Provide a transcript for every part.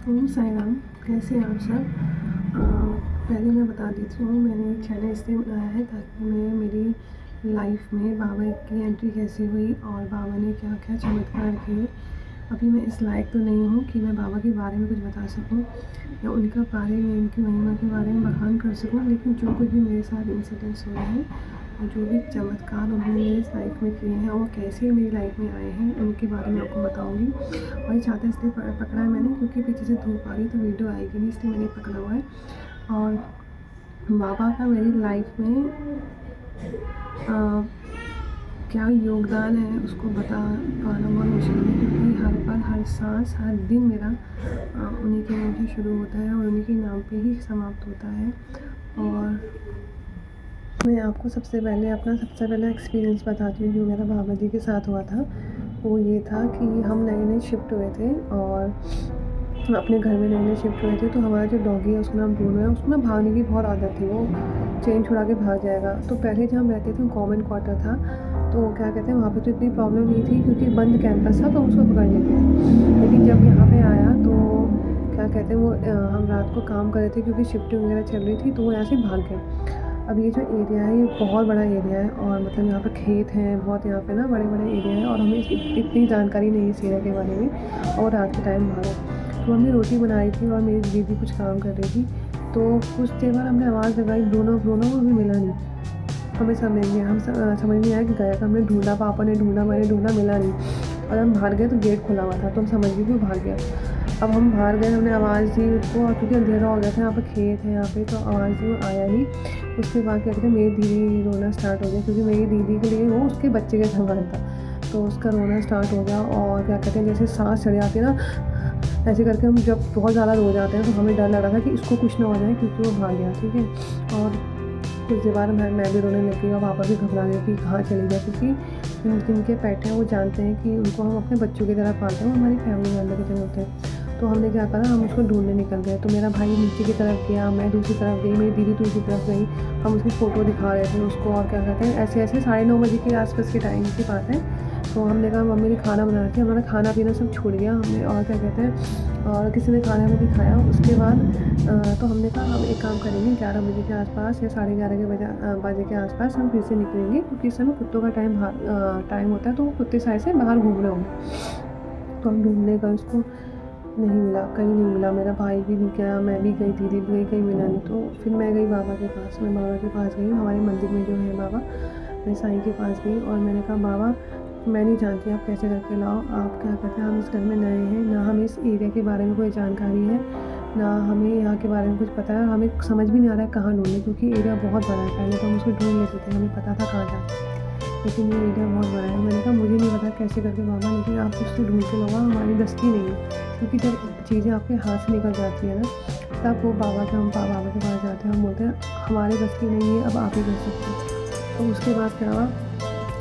ओम साई राम। कैसे हैं आप सब? पहले मैं बता देती हूँ, मैंने एक चैनल इसलिए बनाया है ताकि मैं मेरी लाइफ में बाबा की एंट्री कैसे हुई और बाबा ने क्या क्या चमत्कार किए। अभी मैं इस लायक तो नहीं हूँ कि मैं बाबा के बारे में कुछ बता सकूँ या उनके बारे में, उनकी महिमा के बारे में बखान कर सकूँ, लेकिन जो कुछ भी मेरे साथ इंसिडेंट्स हुए हैं और जो भी चमत्कार उन्होंने मेरी लाइफ में किए हैं और कैसे मेरी लाइफ में आए हैं, उनके बारे में आपको बताऊँगी। और ये छाता इसलिए पकड़ा है मैंने क्योंकि पीछे से धूप आ रही तो वीडियो आएगी नहीं, इसलिए मैंने पकड़ा हुआ है। और बाबा का मेरी लाइफ में क्या योगदान है उसको बता पाना बहुत मुश्किल है, क्योंकि हर पल, हर सांस, हर दिन मेरा उन्हीं के नाम से शुरू होता है और उन्हीं के नाम पे ही समाप्त होता है। और मैं आपको सबसे पहले एक्सपीरियंस बताती हूँ जो मेरा बाबा जी के साथ हुआ था। वो ये था कि हम नए शिफ्ट हुए थे और अपने घर में नए शिफ्ट हुए थे, तो हमारा जो डॉगी है उसका नाम ब्रूनो है। उसको ना भागने की बहुत आदत थी, वो चेन छुड़ा के भाग जाएगा। तो पहले जहाँ हम रहते थे गवर्नमेंट क्वार्टर था, तो क्या कहते हैं वहाँ पे तो इतनी प्रॉब्लम नहीं थी क्योंकि बंद कैंपस था, तो उसको पकड़ लेते थे। लेकिन जब यहाँ पे आया तो क्या कहते हैं वो हम रात को काम कर रहे थे क्योंकि शिफ्टिंग वगैरह चल रही थी, तो वो यहाँ से भाग गए। अब ये जो एरिया है ये बहुत बड़ा एरिया है और मतलब यहाँ पे खेत हैं बहुत, यहाँ पे ना बड़े बड़े एरिया है और हमें इतनी जानकारी नहीं है इस एरिया के बारे में। और रात के टाइम भागा, तो मम्मी रोटी बना रही थी और मेरी दीदी कुछ काम कर रही थी। तो कुछ देर बाद हमने आवाज़ लगाई, ब्रूनो ब्रूनो, वो भी मिला नहीं। हमें समझ नहीं आया, समझ नहीं आया कि गया था। हमने ढूंढा, पापा ने ढूंढा, मैंने ढूंढा, मिला नहीं। और हम बाहर गए तो गेट खुला हुआ था, तो हम समझ गए कि वो भाग गया। अब हम बाहर गए, हमने आवाज़ दी उसको और क्योंकि अंधेरा हो गया था, यहाँ पर खेत है यहाँ पे, तो आवाज़ दी, वो आया नहीं। उसके बाद क्या कहते हैं मेरी दीदी रोना स्टार्ट हो गया, क्योंकि मेरी दीदी के लिए वो उसके बच्चे के समान था। तो उसका रोना स्टार्ट हो गया और क्या कहते हैं जैसे सांस चढ़ जाती है ना, ऐसे करके हम जब बहुत ज़्यादा रो जाते हैं तो हमें डर लग रहा था कि इसको कुछ ना हो जाए क्योंकि वो भाग गया। ठीक है। और कुछ देर बाद मैं भी रोने लगी और पापा भी घबरा गए कि कहाँ चली गई, क्योंकि जिनके पेट हैं वो जानते हैं कि उनको हम अपने बच्चों की तरह पालते हैं, वो हमारी फैमिली मेम्बर की तरह होते हैं। तो हमने क्या करा, हम उसको ढूंढने निकल गए। तो मेरा भाई नीचे की तरफ गया, मैं दूसरी तरफ गई, मेरी दीदी दूसरी तरफ गई। हम उसकी फ़ोटो दिखा रहे थे उसको और क्या कहते हैं ऐसे ऐसे 9:30 बजे के आसपास के टाइम की बात है। तो हमने कहा मम्मी ने खाना बना रखी, हमारा खाना पीना सब छूट गया हमने, और क्या कहते हैं और किसी ने खाना भी खाया। उसके बाद तो हमने कहा हम एक काम करेंगे, 11 बजे के आसपास या 11:30 के बजे के आसपास हम फिर से निकलेंगे, क्योंकि इस समय कुत्तों का टाइम होता है, तो वो कुत्ते शायद से बाहर घूम रहे होंगे। तो हम ढूंढने गए, उसको नहीं मिला, कहीं नहीं मिला। मेरा भाई भी नहीं गया, मैं भी गई, दीदी भी गई, कहीं मिला नहीं। तो फिर मैं गई बाबा के पास, मैं बाबा के पास गई, हमारे मंदिर में जो है बाबा, मैं साईं के पास गई और मैंने कहा बाबा मैं नहीं जानती आप कैसे करके लाओ, आप क्या कहते हैं हम इस घर में नए हैं, ना हमें इस एरिया के बारे में कोई जानकारी है, ना हमें यहाँ के बारे में कुछ पता है, और हमें समझ भी नहीं आ रहा है कहाँ ढूँढें, क्योंकि एरिया बहुत बड़ा है। पहले तो हम उसको ढूँढ लेते थे, हमें पता था कहाँ जाना, लेकिन ये एरिया बहुत बड़ा है। मैंने कहा मुझे नहीं पता कैसे करके बाबा, लेकिन आप उसको ढूँढ के लाओ, हमारी बस की नहीं है। क्योंकि जब चीज़ें आपके हाथ से निकल जाती है ना, तब वो बाबा के पास जाते हैं, हम बोलते हैं हमारे बस की नहीं है, अब आप ही कर सकते हैं। तो उसके बाद क्या हुआ,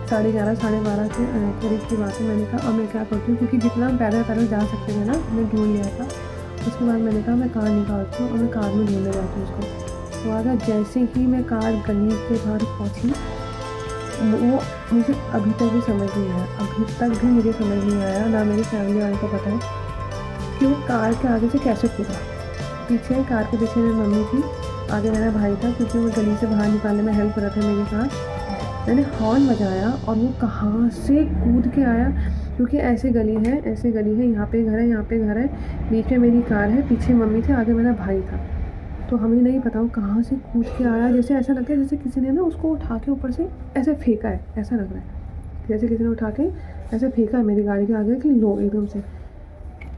11:30 12:30 के करीब की बात है। मैंने कहा अब मैं क्या करती हूँ, क्योंकि जितना हम पैदल जा सकते थे ना, हमने ढूंढ लिया था। उसके बाद मैंने कहा मैं कार निकालती हूँ और मैं कार में ढूंढने जाती हूँ उसको। तो अगर जैसे ही मैं कार गली के बाहर पहुँची, वो मुझे अभी तक भी समझ नहीं आया, अभी तक भी मुझे समझ नहीं आया, ना मेरी फैमिली वालों को पता है कि वो कार के आगे से कैसे कूदा। पीछे कार के पीछे मेरी मम्मी थी, आगे मेरा भाई था, क्योंकि वो गली से बाहर निकालने में हेल्प कर रहा था मेरे साथ। मैंने हॉर्न बजाया और वो कहाँ से कूद के आया, क्योंकि ऐसे गली है, यहाँ पे घर है, यहाँ पे घर है, बीच में मेरी कार है, पीछे मम्मी थे, आगे मेरा भाई था। तो हमें नहीं पता वो कहाँ से कूद के आया, जैसे ऐसा लगता है जैसे किसी ने ना उसको उठा के ऊपर से ऐसे फेंका है, ऐसा लग रहा है जैसे किसी ने उठा के ऐसे फेंका है मेरी गाड़ी के आगे कि लो एकदम से।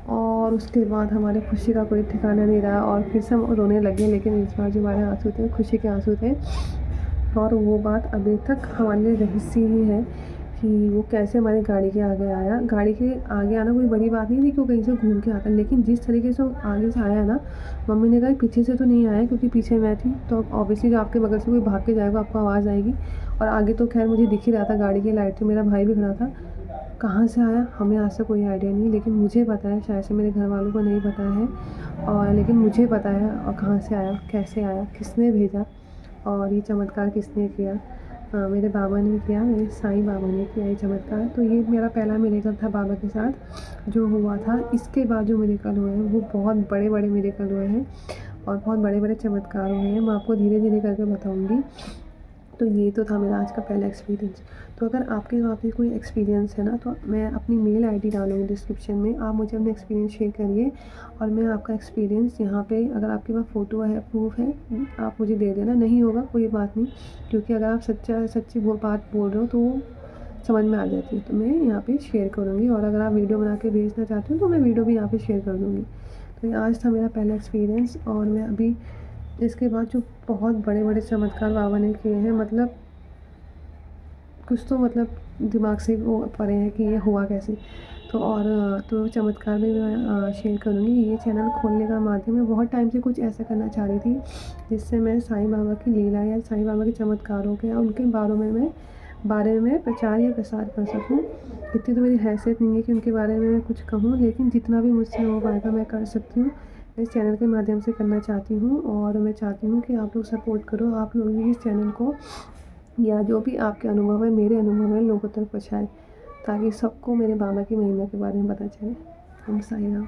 और उसके बाद हमारे खुशी का कोई ठिकाना नहीं रहा और फिर से हम रोने लगे, लेकिन इस बार जो हमारे आंसू थे खुशी के आंसू थे। और वो बात अभी तक हमारे लिए रहस्य ही है कि वो कैसे हमारी गाड़ी के आगे आया। गाड़ी के आगे आना कोई बड़ी बात नहीं थी कि वो कहीं से घूम के आता, लेकिन जिस तरीके से वो आगे से आया ना, मम्मी ने कहा पीछे से तो नहीं आया, क्योंकि पीछे मैं थी, तो ऑब्वियसली जो आपके बगल से कोई भाग के जाएगा आपको आवाज़ आएगी। और आगे तो खैर मुझे दिख ही रहा था, गाड़ी की लाइट से मेरा भाई भी खड़ा था। कहाँ से आया हमें आज तक कोई आइडिया नहीं, लेकिन मुझे पता है, शायद से मेरे घर वालों को नहीं पता है, और लेकिन मुझे पता है और कहाँ से आया, कैसे आया, किसने भेजा और ये चमत्कार किसने किया। मेरे बाबा ने किया, मेरे साईं बाबा ने किया ये चमत्कार। तो ये मेरा पहला मिरेकल था बाबा के साथ जो हुआ था। इसके बाद जो मिरेकल हुए हैं वो बहुत बड़े-बड़े मिरेकल हुए हैं और बहुत बड़े-बड़े चमत्कार हुए हैं। मैं आपको धीरे-धीरे करके बताऊँगी। तो ये तो था मेरा आज का पहला एक्सपीरियंस। तो अगर आपके वहाँ पे कोई एक्सपीरियंस है ना, तो मैं अपनी मेल आईडी डालूँगी डिस्क्रिप्शन में, आप मुझे अपना एक्सपीरियंस शेयर करिए और मैं आपका एक्सपीरियंस यहाँ पे, अगर आपके पास फ़ोटो है, प्रूफ़ है, आप मुझे दे देना। नहीं होगा कोई बात नहीं, क्योंकि अगर आप सच्ची वो बात बोल रहे हो तो वो समझ में आ जाती है, तो मैं यहाँ पे शेयर करूँगी। और अगर आप वीडियो बना के भेजना चाहते हो तो मैं वीडियो भी यहाँ पे शेयर कर दूँगी। तो ये आज था मेरा पहला एक्सपीरियंस। और मैं अभी इसके बाद जो बहुत बड़े-बड़े चमत्कार बाबा ने किए हैं, मतलब कुछ तो मतलब दिमाग से वो परे है कि ये हुआ कैसे। तो चमत्कार भी मैं शेयर करूँगी। ये चैनल खोलने का माध्यम मैं बहुत टाइम से कुछ ऐसा करना चाह रही थी, जिससे मैं साईं बाबा की लीला या साईं बाबा के चमत्कारों के या उनके बारे में प्रचार या प्रसार कर सकूँ। इतनी तो मेरी हैसियत नहीं है कि उनके बारे में मैं कुछ कहूँ, लेकिन जितना भी मुझसे हो पाएगा मैं कर सकती हूँ। मैं इस चैनल के माध्यम से करना चाहती हूँ और मैं चाहती हूँ कि आप लोग सपोर्ट करो, आप लोग भी इस चैनल को या जो भी आपके अनुभव है, मेरे अनुभव है, लोगों तक पहुँचाएँ, ताकि सबको मेरे बाबा की महिमा के बारे में पता चले। ओम साईं राम।